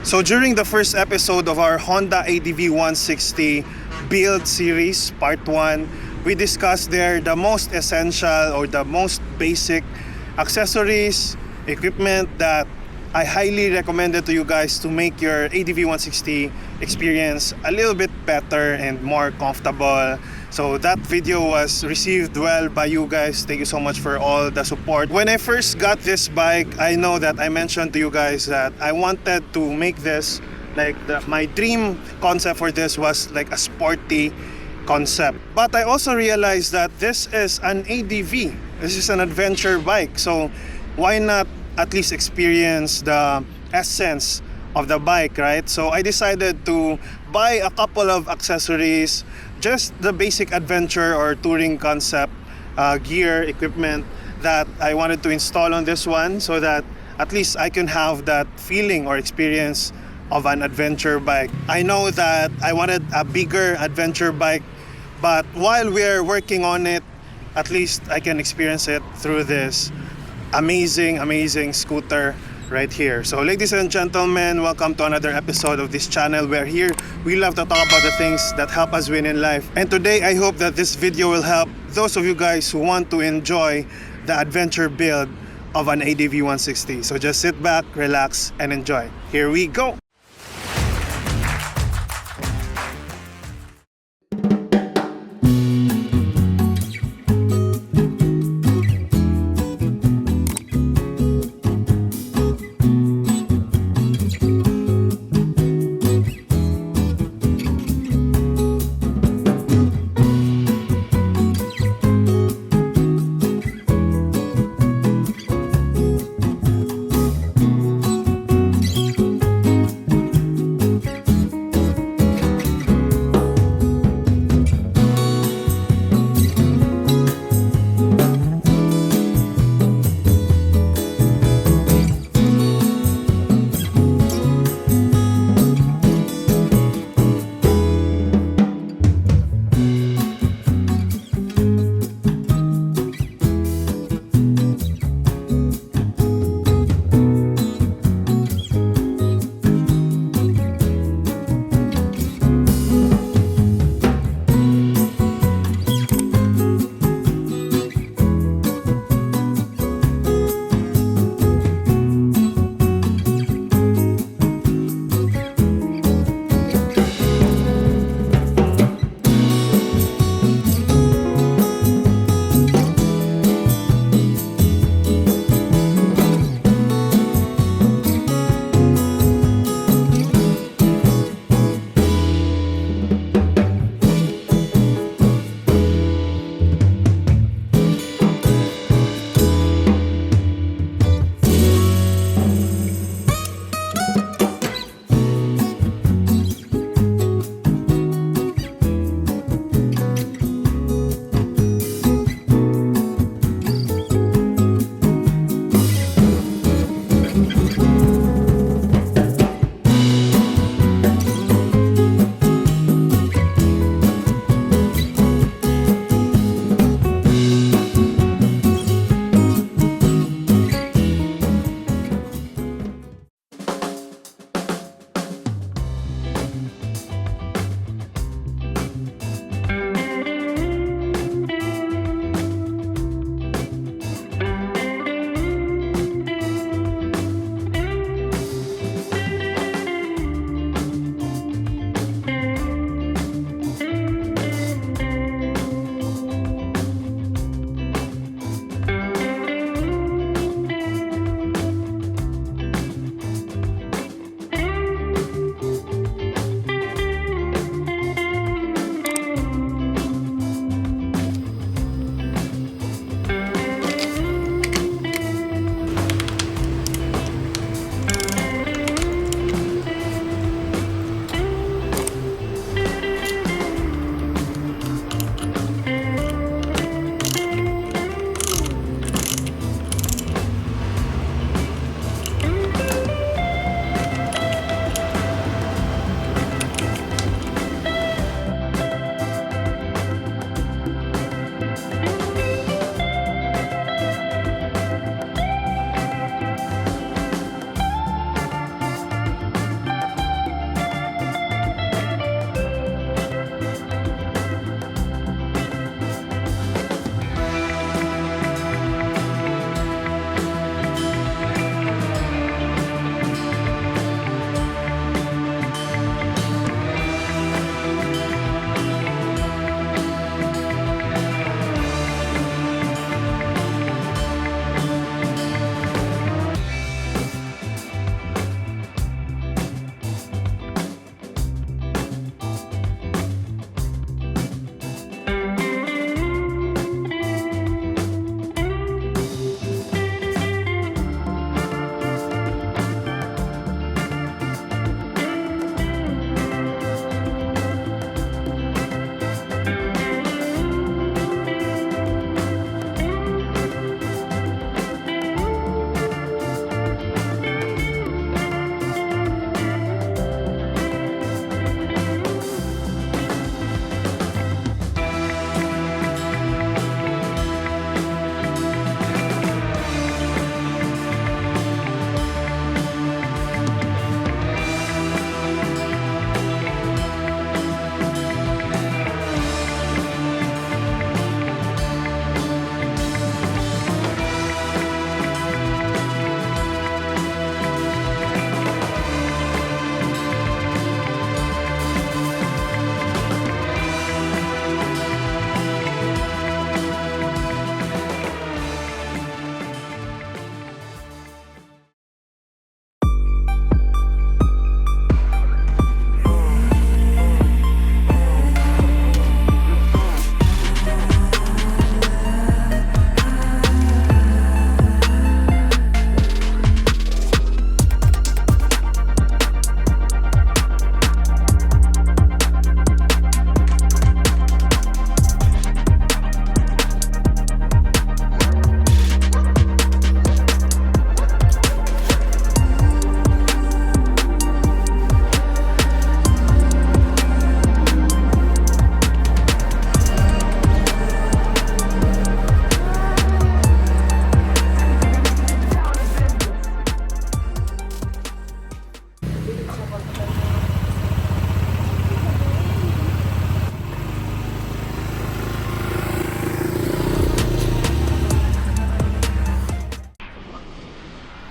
So during the first episode of our Honda ADV160 Build Series Part 1, we discussed there the most essential or the most basic accessories, equipment that I highly recommended to you guys to make your ADV160 experience a little bit better and more comfortable. So that video was received well by you guys. Thank you so much for all the support. When I first got this bike, I know that I mentioned to you guys that I wanted to make this like my dream concept for this was like a sporty concept. But I also realized that this is an ADV. This is an adventure bike. So why not at least experience the essence of the bike, right? So I decided to buy a couple of accessories, just the basic adventure or touring concept gear, equipment that I wanted to install on this one so that at least I can have that feeling or experience of an adventure bike. I know that I wanted a bigger adventure bike, but while we're working on it, at least I can experience it through this amazing scooter right here. So ladies and gentlemen, welcome to another episode of this channel. We're here, we love to talk about the things that help us win in life. And today I hope that this video will help those of you guys who want to enjoy the adventure build of an ADV160. So just sit back, relax, and enjoy. Here we go!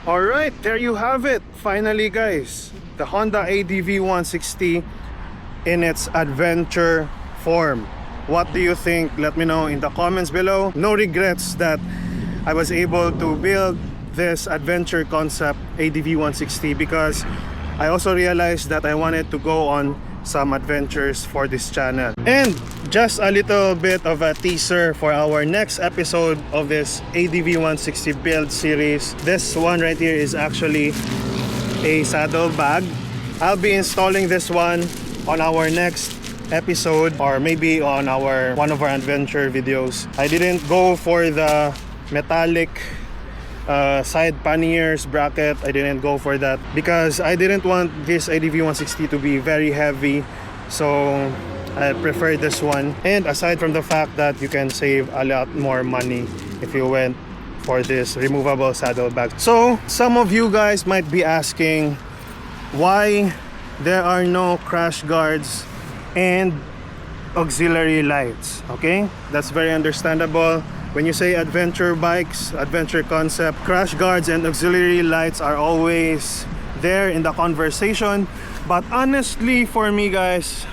Alright, there you have it. Finally guys, the Honda ADV160 in its adventure form. What do you think? Let me know in the comments below. No regrets that I was able to build this adventure concept ADV160 because I also realized that I wanted to go on some adventures for this channel. And just a little bit of a teaser for our next episode of this ADV160 Build Series. This one right here is actually a saddle bag. I'll be installing this one on our next episode, or maybe on one of our adventure videos. I didn't go for the metallic side panniers bracket. I didn't go for that because I didn't want this ADV160 to be very heavy, so I prefer this one. And aside from the fact that you can save a lot more money if you went for this removable saddle bag. So some of you guys might be asking why there are no crash guards and auxiliary lights. Okay, that's very understandable. When you say adventure bikes, adventure concept, crash guards and auxiliary lights are always there in the conversation. But honestly, for me guys,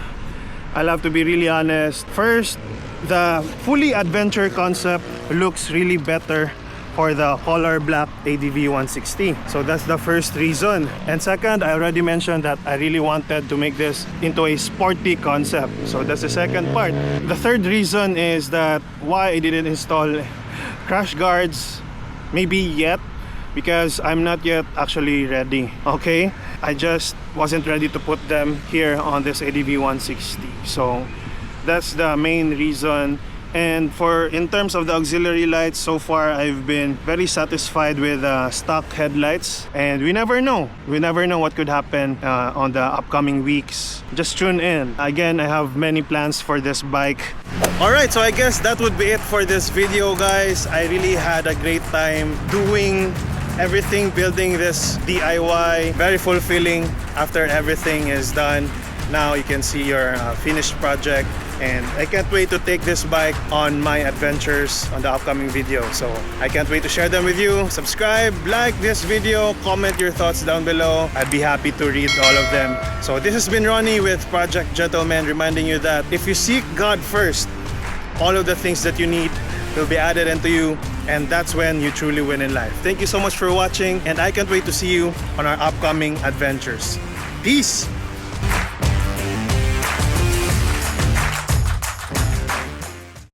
I love to be really honest. First, the fully adventure concept looks really better for the color black ADV160. So that's the first reason. And second, I already mentioned that I really wanted to make this into a sporty concept. So that's the second part. The third reason is that why I didn't install crash guards maybe yet, because I'm not yet actually ready. Okay, I just wasn't ready to put them here on this ADV160. So that's the main reason. And in terms of the auxiliary lights, so far I've been very satisfied with stock headlights, and we never know what could happen on the upcoming weeks. Just tune in. Again, I have many plans for this bike. Alright, so I guess that would be it for this video guys. I really had a great time doing everything, building this DIY. Very fulfilling after everything is done. Now you can see your finished project, and I can't wait to take this bike on my adventures on the upcoming video. So I can't wait to share them with you. Subscribe, like this video, comment your thoughts down below. I'd be happy to read all of them. So this has been Ronnie with Project Gentleman, reminding you that if you seek God first, all of the things that you need will be added into you, and that's when you truly win in life. Thank you so much for watching, and I can't wait to see you on our upcoming adventures. Peace!